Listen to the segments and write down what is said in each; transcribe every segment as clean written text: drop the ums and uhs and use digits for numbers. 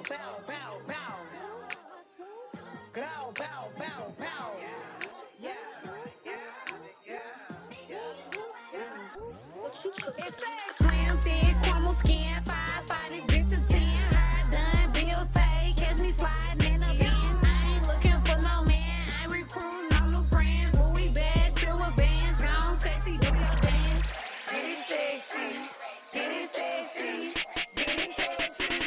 Slim, thick, caramel skin, 5'5", this bitch a 10. Her done, bills paid, catch me sliding in the Benz. I ain't looking for no man, I ain't recruiting no new friends. Louis bag, fill with bands, gone sexy, do your dance. Get it sexy, get it sexy, get it sexy,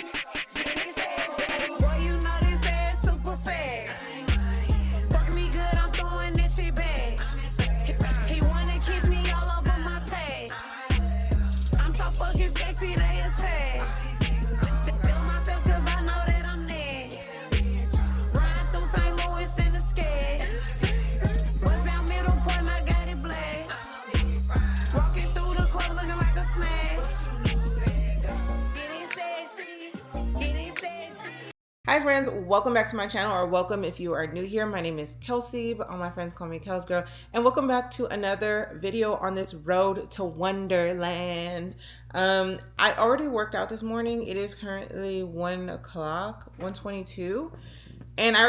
get it sexy. Boy, you know this ass super fat. Fuck me good, I'm throwing this shit back. He wanna kiss me all over my tag. I'm so fucking sexy, they attack. Feel myself cause I know that I'm next. Riding through St. Louis in the skate. Bust down middle point, I got it black. Walking through the club looking like a snack. Get it sexy, get it sexy. Hi friends, welcome back to my channel, or welcome if you are new here. My name is Kelsey, but all my friends call me Kels Girl, and welcome back to another video on this road to Wonderland. I already worked out this morning. It is currently 1 o'clock, 1:22, and I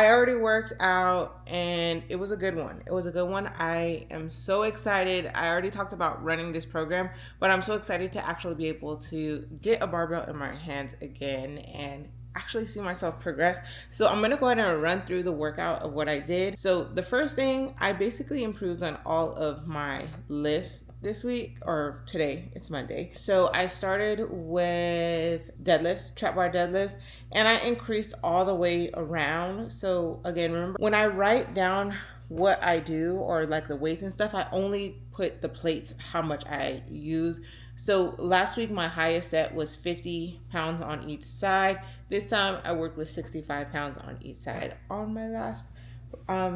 already worked out, and it was a good one. It was a good one. I am so excited. I already talked about running this program, but I'm so excited to actually be able to get a barbell in my hands again and actually see myself progress. So I'm gonna go ahead and run through the workout of what I did. So the first thing, I basically improved on all of my lifts this week, or today, it's Monday. So I started with deadlifts, trap bar deadlifts, and I increased all the way around. So again, remember when I write down what I do, or like the weights and stuff, I only put the plates, how much I use. So last week my highest set was 50 pounds on each side. This time I worked with 65 pounds on each side on my last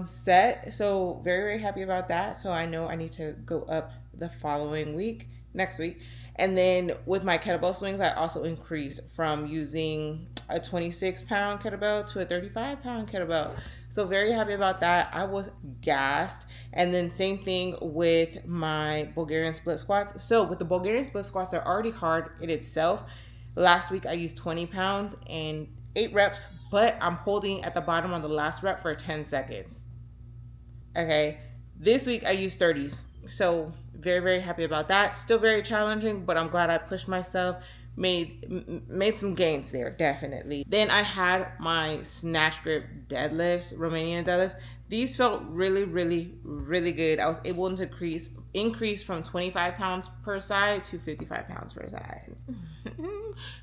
set. So very, very happy about that. So I know I need to go up the following week, next week. And then with my kettlebell swings, I also increased from using a 26-pound kettlebell to a 35-pound kettlebell. So very happy about that. I was gassed. And then same thing with my Bulgarian split squats. So with the Bulgarian split squats, they're already hard in itself. Last week I used 20 pounds and 8 reps, but I'm holding at the bottom on the last rep for 10 seconds. Okay, this week I used 30s. So very, very happy about that. Still very challenging, but I'm glad I pushed myself, made some gains there, definitely. Then I had my snatch grip deadlifts, Romanian deadlifts. These felt really, really, really good. I was able to increase from 25 pounds per side to 55 pounds per side.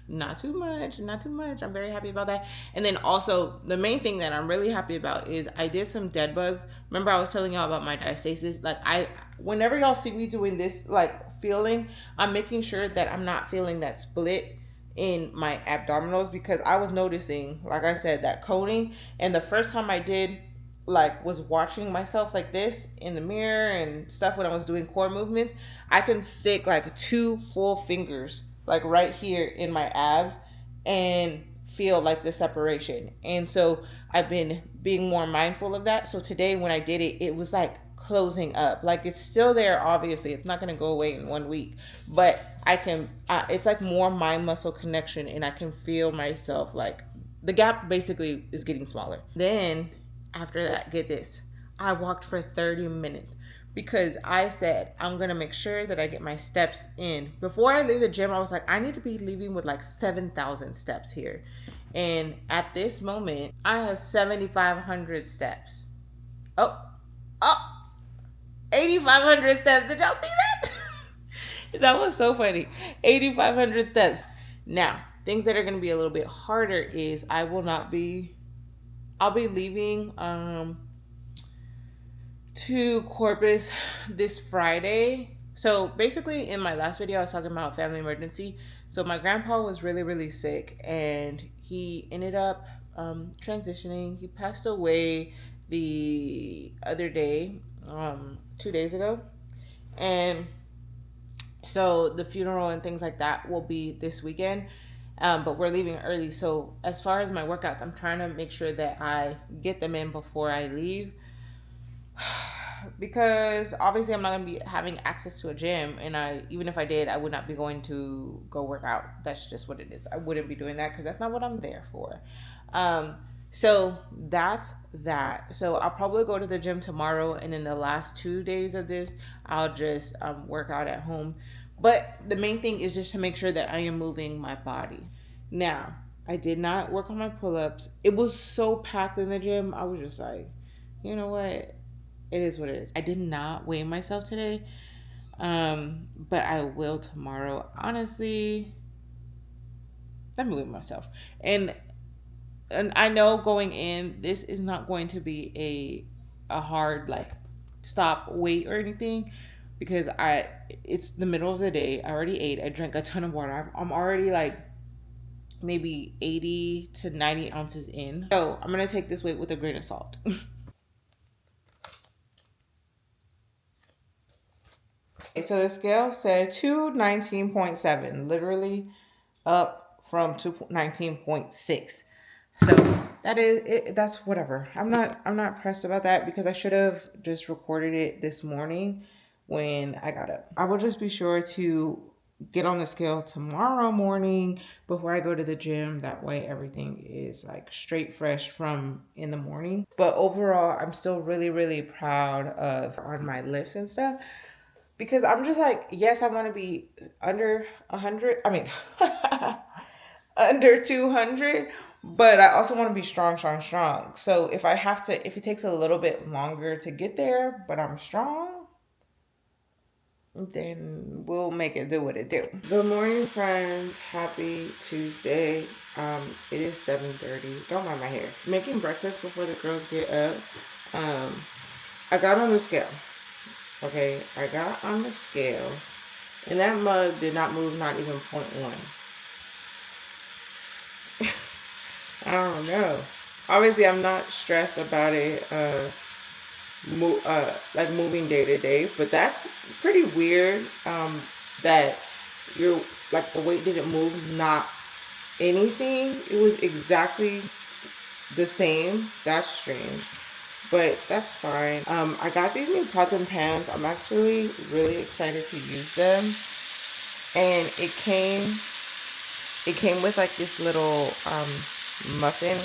Not too much, not too much. I'm very happy about that. And then also the main thing that I'm really happy about is I did some dead bugs. Remember I was telling y'all about my diastasis? Like whenever y'all see me doing this, like feeling, I'm making sure that I'm not feeling that split in my abdominals, because I was noticing, like I said, that coning. And the first time I did, like, was watching myself like this in the mirror and stuff when I was doing core movements, I can stick like 2 full fingers like right here in my abs and feel like the separation. And so I've been being more mindful of that. So today when I did it, it was like closing up. Like it's still there, obviously it's not going to go away in 1 week, but I can it's like more mind muscle connection, and I can feel myself, like the gap basically is getting smaller. Then after that, get this, I walked for 30 minutes because I said I'm gonna make sure that I get my steps in. Before I leave the gym, I was like, I need to be leaving with like 7,000 steps here. And at this moment, I have 7,500 steps. Oh, 8,500 steps. Did y'all see that? That was so funny. 8,500 steps. Now, things that are gonna be a little bit harder is I'll be leaving to Corpus this Friday. So basically in my last video I was talking about family emergency. So my grandpa was really, really sick, and he ended up transitioning. He passed away the other day, 2 days ago. And so the funeral and things like that will be this weekend. But we're leaving early. So as far as my workouts, I'm trying to make sure that I get them in before I leave. because obviously I'm not gonna be having access to a gym, and even if I did, I would not be going to go work out. That's just what it is. I wouldn't be doing that because that's not what I'm there for. Um, so that's that. So I'll probably go to the gym tomorrow, and then the last 2 days of this, I'll just work out at home. But the main thing is just to make sure that I am moving my body. Now, I did not work on my pull-ups. It was so packed in the gym. I was just like, you know what? It is what it is. I did not weigh myself today, but I will tomorrow. Honestly, let me weigh myself. And I know going in, this is not going to be a hard like stop weight or anything because it's the middle of the day. I already ate. I drank a ton of water. I'm already like maybe 80 to 90 ounces in. So I'm gonna take this weight with a grain of salt. So the scale said 219.7, literally up from 219.6. So that is it, that's whatever. I'm not pressed about that because I should have just recorded it this morning when I got up. I will just be sure to get on the scale tomorrow morning before I go to the gym. That way everything is like straight fresh from in the morning. But overall, I'm still really, really proud of on my lifts and stuff because I'm just like, yes, I want to be under 100. I mean, under 200, but I also want to be strong, strong, strong. So if it takes a little bit longer to get there, but I'm strong, then we'll make it do what it do. Good morning, friends. Happy Tuesday. It is 7:30. Don't mind my hair. Making breakfast before the girls get up. I got on the scale. Okay, I got on the scale, and that mug did not move, not even 0.1. I don't know. Obviously, I'm not stressed about it, like moving day to day, but that's pretty weird. That you're like the weight didn't move, not anything. It was exactly the same. That's strange, but that's fine. I got these new pots and pans. I'm actually really excited to use them, and it came with like this little muffin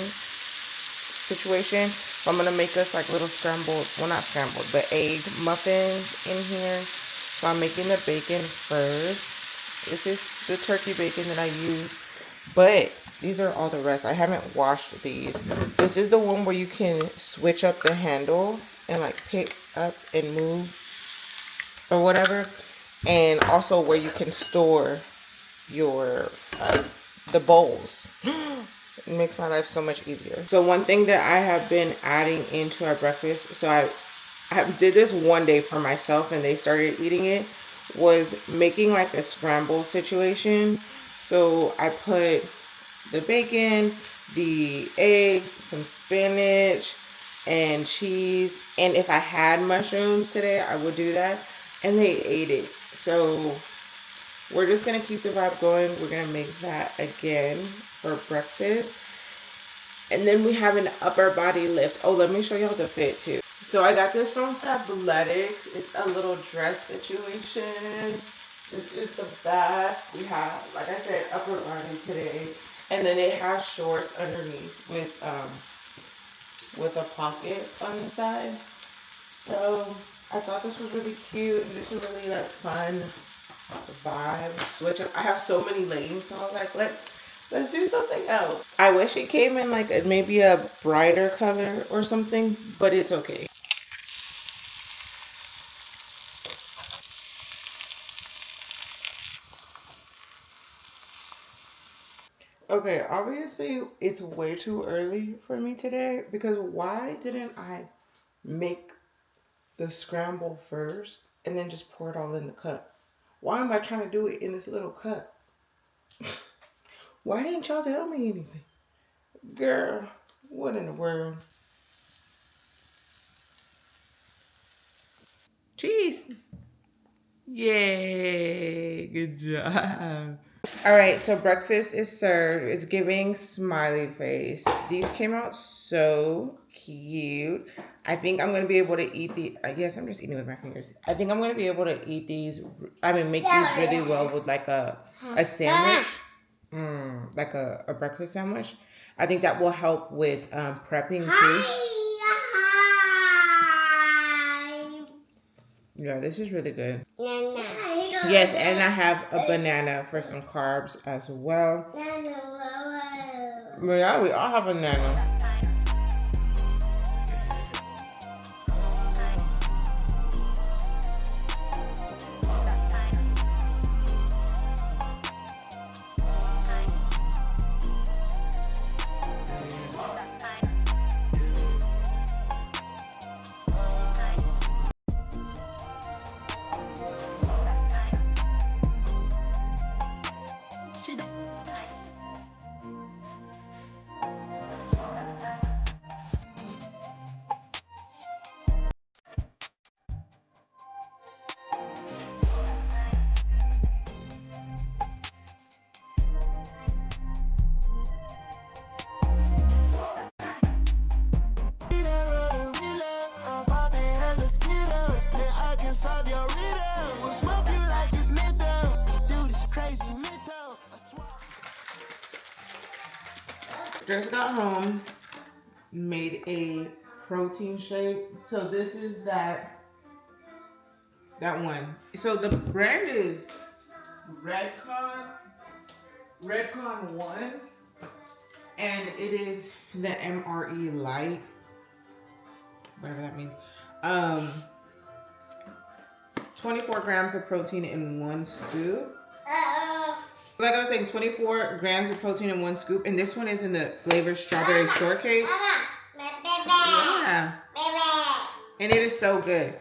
situation. So I'm gonna make us like little scrambled, well not scrambled, but egg muffins in here. So I'm making the bacon first. This is the turkey bacon that I use, but these are all the rest. I haven't washed these. This is the one where you can switch up the handle and like pick up and move or whatever, and also where you can store your the bowls. It makes my life so much easier. So one thing that I have been adding into our breakfast, so I did this one day for myself and they started eating it, was making like a scramble situation. So I put the bacon, the eggs, some spinach, and cheese. And if I had mushrooms today, I would do that. And they ate it. So we're just going to keep the vibe going. We're going to make that again for breakfast. And then we have an upper body lift. Oh, let me show y'all the fit too. So I got this from Fabletics. It's a little dress situation. This is the back. We have, like I said, upper body today. And then it has shorts underneath with a pocket on the side. So I thought this was really cute. This is really like fun vibe. Switch up. I have so many lanes, so I was like, let's do something else. I wish it came in like maybe a brighter color or something, but it's okay. Okay, obviously it's way too early for me today because why didn't I make the scramble first and then just pour it all in the cup? Why am I trying to do it in this little cup? Why didn't y'all tell me anything? Girl, what in the world? Cheese. Yay, good job. All right, so breakfast is served. It's giving smiley face. These came out so cute. I think I'm gonna be able to eat the. I guess I'm just eating with my fingers. I think I'm gonna be able to eat these. I mean, make these really well with like a sandwich, like a breakfast sandwich. I think that will help with prepping too. Yeah, this is really good. Yes, and I have a banana for some carbs as well. But yeah, we all have a banana. Just got home, made a protein shake. So this is that one. So the brand is Redcon 1, and it is the MRE light, whatever that means. 24 grams of protein in one scoop. Like I was saying, 24 grams of protein in one scoop, and this one is in the flavor strawberry shortcake. Yeah. And it is so good.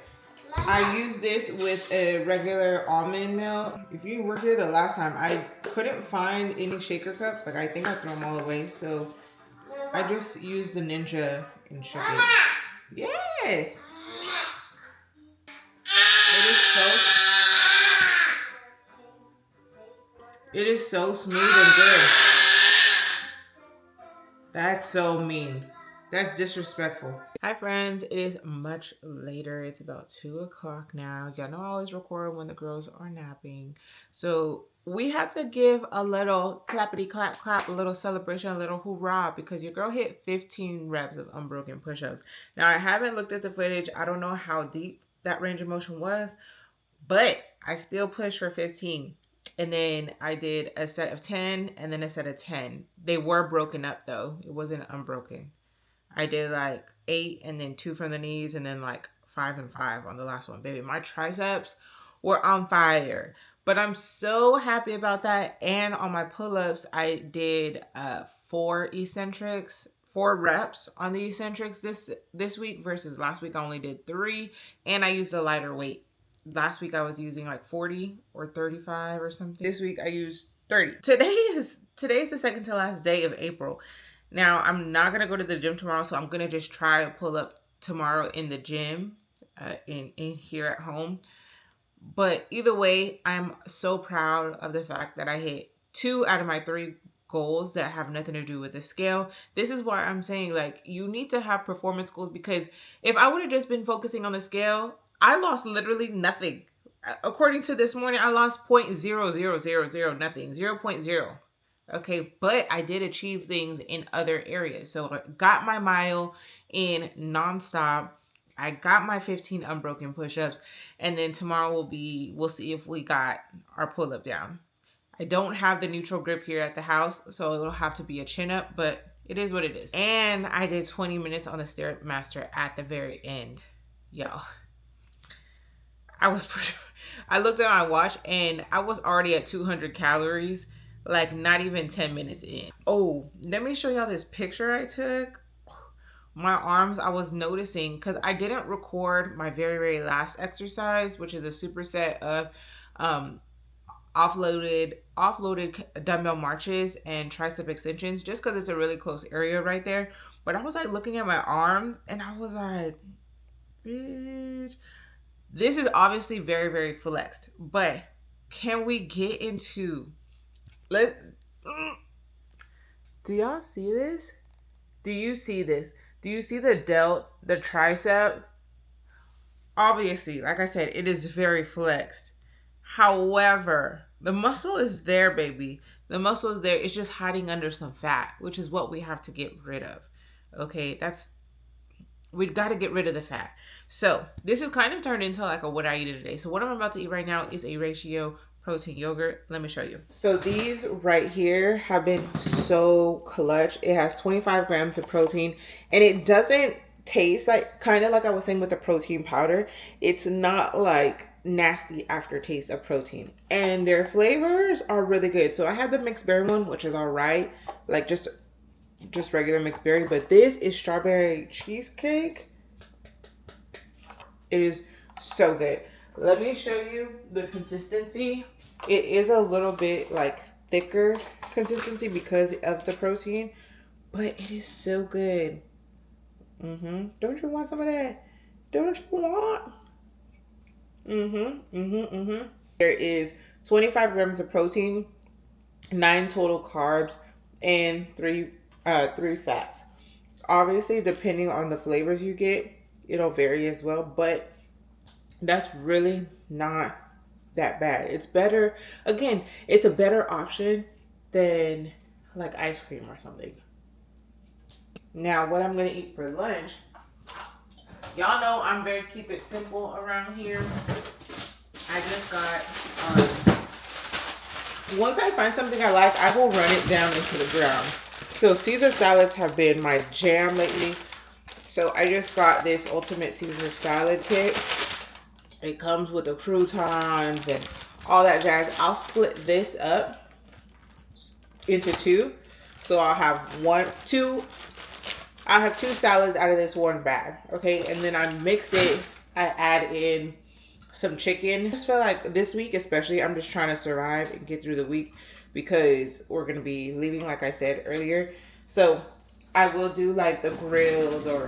I use this with a regular almond milk. If you were here the last time, I couldn't find any shaker cups. Like, I think I threw them all away. So I just used the Ninja and shook it. Yes. It is so smooth and good. That's so mean. That's disrespectful. Hi friends, it is much later. It's about 2 o'clock now. Y'all know I always record when the girls are napping. So we had to give a little clappity clap clap, a little celebration, a little hoorah, because your girl hit 15 reps of unbroken push-ups. Now I haven't looked at the footage. I don't know how deep that range of motion was, but I still pushed for 15. And then I did a set of 10 and then a set of 10. They were broken up though. It wasn't unbroken. I did like 8 and then 2 from the knees and then like 5 and 5 on the last one. Baby, my triceps were on fire. But I'm so happy about that. And on my pull-ups, I did 4 eccentrics, 4 reps on the eccentrics this week versus last week I only did 3. And I used a lighter weight. Last week I was using like 40 or 35 or something. This week I used 30. Today's the second to last day of April. Now I'm not gonna go to the gym tomorrow, so I'm gonna just try a pull up tomorrow in the gym, in here at home. But either way, I'm so proud of the fact that I hit 2 out of my 3 goals that have nothing to do with the scale. This is why I'm saying, like, you need to have performance goals, because if I would have just been focusing on the scale, I lost literally nothing. According to this morning, I lost 0.0000 nothing, 0.0. Okay, but I did achieve things in other areas. So I got my mile in nonstop. I got my 15 unbroken push-ups, and then tomorrow we'll see if we got our pull-up down. I don't have the neutral grip here at the house, so it'll have to be a chin up, but it is what it is. And I did 20 minutes on the Stairmaster at the very end. Yo, I looked at my watch and I was already at 200 calories, like not even 10 minutes in. Oh, let me show y'all this picture I took. My arms, I was noticing, because I didn't record my very, very last exercise, which is a superset of offloaded dumbbell marches and tricep extensions, just because it's a really close area right there. But I was like looking at my arms and I was like, bitch, this is obviously very, very flexed, but can we get into Let Do y'all see this? Do you see this? Do you see the delt, the tricep? Obviously, like I said, it is very flexed. However, the muscle is there, baby. The muscle is there. It's just hiding under some fat, which is what we have to get rid of. Okay, we've got to get rid of the fat. So this is kind of turned into like a what I eat today. So what I'm about to eat right now is a ratio protein yogurt. Let me show you. So these right here have been so clutch. It has 25 grams of protein and it doesn't taste like, kind of like I was saying with the protein powder. It's not like nasty aftertaste of protein, and their flavors are really good. So I had the mixed berry one, which is all right, like just regular mixed berry, but this is strawberry cheesecake. It is so good. Let me show you the consistency. It is a little bit like thicker consistency because of the protein, but it is so good. Don't you want some of that? Don't you want? There is 25 grams of protein, 9 total carbs, and three fats. Obviously, depending on the flavors you get, it'll vary as well, but that's really not that bad. It's better. Again, it's a better option than like ice cream or something. Now, what I'm gonna eat for lunch, y'all know I'm very keep it simple around here. I just got, once I find something I like, I will run it down into the ground. So Caesar salads have been my jam lately. So I just got this ultimate Caesar salad kit. It comes with the croutons and all that jazz. I'll split this up into two. So I'll have I'll have 2 salads out of this one bag. Okay, and then I mix it. I add in some chicken. I just feel like this week especially, I'm just trying to survive and get through the week because we're gonna be leaving, like I said earlier. So I will do like the grilled, or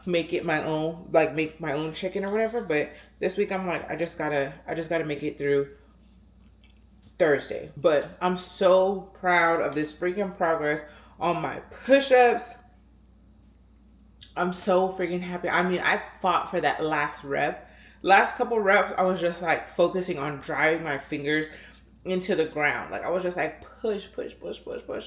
make it my own, like make my own chicken or whatever. But this week I'm like, I just gotta make it through Thursday. But I'm so proud of this freaking progress on my push-ups. I'm so freaking happy. I mean, I fought for that last rep. Last couple reps, I was just like focusing on driving my fingers into the ground. Like I was just like push. And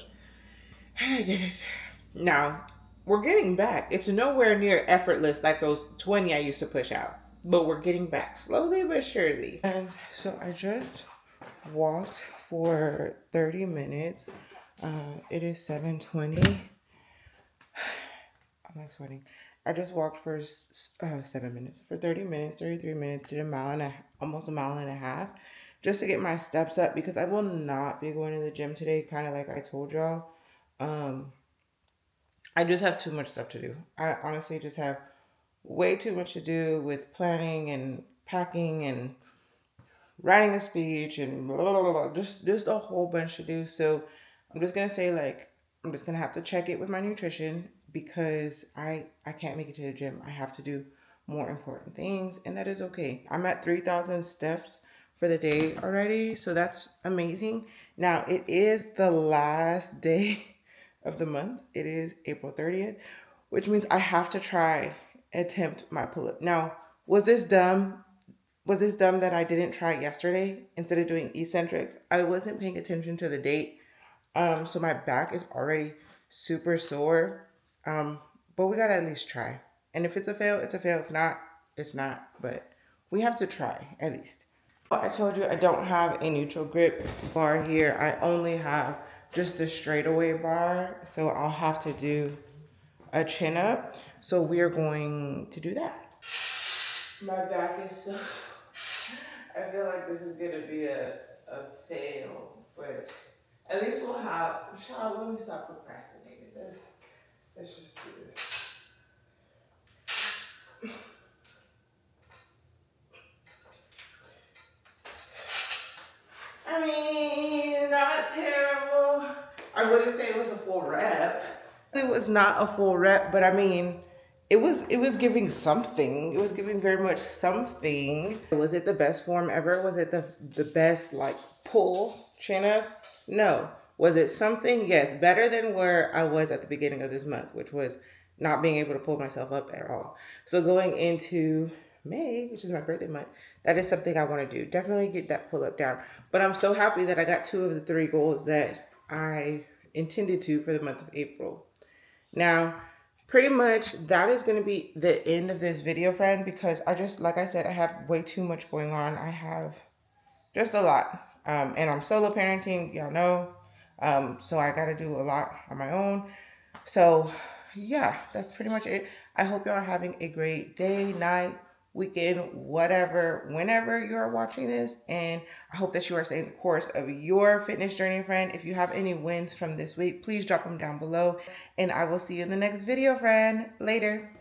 I did it. Now, we're getting back. It's nowhere near effortless like those 20 I used to push out. But we're getting back slowly but surely. And so I just walked for 30 minutes. It is 7:20. I'm like sweating. I just walked for 7 minutes. For 30 minutes, 33 minutes, did almost a mile and a half, just to get my steps up because I will not be going to the gym today, kind of like I told y'all. I just have too much stuff to do. I honestly just have way too much to do with planning and packing and writing a speech and blah, blah, blah, blah. Just a whole bunch to do. So I'm just gonna say, like, I'm just gonna have to check it with my nutrition because I can't make it to the gym. I have to do more important things, and that is okay. I'm at 3,000 steps for the day already, so that's amazing. Now it is the last day of the month. It is April 30th, which means I have to attempt my pull-up. Now, was this dumb? Was this dumb that I didn't try it yesterday instead of doing eccentrics? I wasn't paying attention to the date. So my back is already super sore. But we gotta at least try. And if it's a fail, it's a fail. If not, it's not. But we have to try at least. I told you I don't have a neutral grip bar here. I only have just the straightaway bar. So I'll have to do a chin up. So we are going to do that. My back is so sore. I feel like this is gonna be a fail, but at least we'll have. Child, let me stop procrastinating. Let's just do this. I mean, not terrible. I wouldn't say it was a full rep. It was not a full rep, but I mean, it was giving something. It was giving very much something. Was it the best form ever? Was it the best like pull chin up? No. Was it something? Yes, better than where I was at the beginning of this month, which was not being able to pull myself up at all. So going into May, which is my birthday month, that is something I want to do. Definitely get that pull up down. But I'm so happy that I got 2 of the 3 goals that I intended to for the month of April. Now, pretty much that is going to be the end of this video, friend, because I just, like I said, I have way too much going on. I have just a lot. And I'm solo parenting, y'all know. So I got to do a lot on my own. So yeah, that's pretty much it. I hope y'all are having a great day, night, weekend, whatever, whenever you are watching this. And I hope that you are staying the course of your fitness journey, friend. If you have any wins from this week, please drop them down below. And I will see you in the next video, friend. Later.